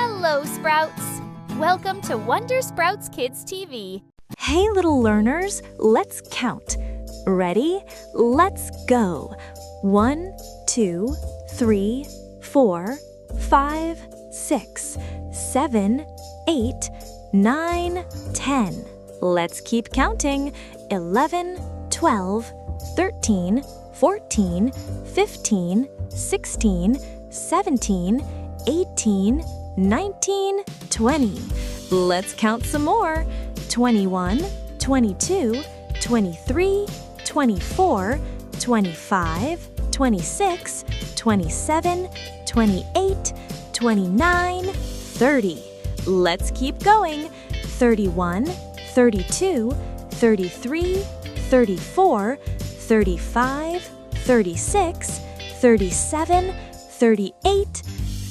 Hello, Sprouts! Welcome to Wondersprout's Kids TV. Hey, little learners, let's count. Ready? Let's go. 1, 2, 3, 4, 5, 6, 7, 8, 9, 10. Let's keep counting. 11, 12, 13, 14, 15, 16, 17, 18, 19, 20. Let's count some more. 21, 22, 23, 24, 25, 26, 27, 28, 29, 30. Let's keep going. 31, 32, 33, 34, 35, 36, 37, 38,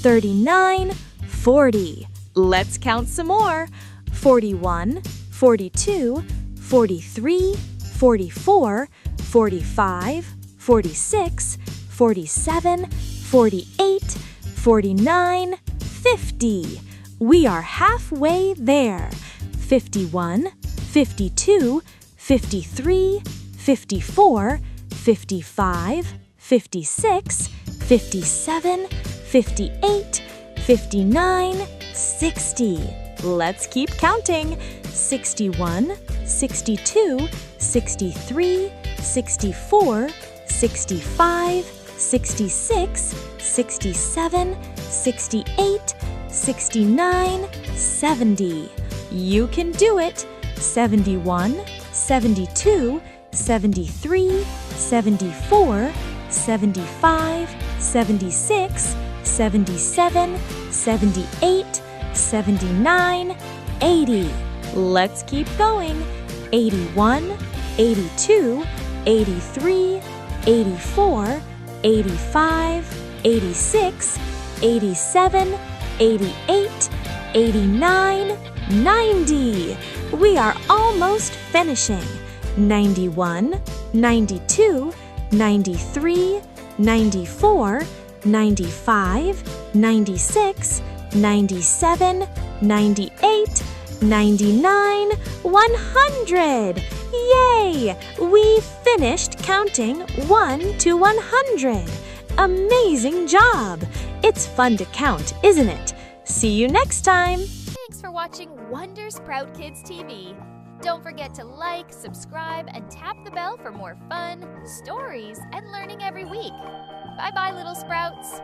39, 40. Let's count some more. 41, 42, 43, 44, 45, 46, 47, 48, 49, 50. We are halfway there. 51, 52, 53, 54, 55, 56, 57, 58, 59, 60. Let's keep counting. 61, 62, 63, 64, 65, 66, 67, 68, 69, 70. You can do it. 71, 72, 73, 74, 75, 76, 77, 78, 79, 80. Let's keep going. 81, 82, 83, 84, 85, 86, 87, 88, 89, 90. We are almost finishing. 91, 92, 93, 94, 95, 96, 97, 98, 99, 100. Yay! We finished counting 1 to 100. Amazing job! It's fun to count, isn't it? See you next time. Thanks for watching Wondersprout Kids TV. Don't forget to like, subscribe, and tap the bell for more fun, stories, and learning every week. Bye-bye, little Sprouts.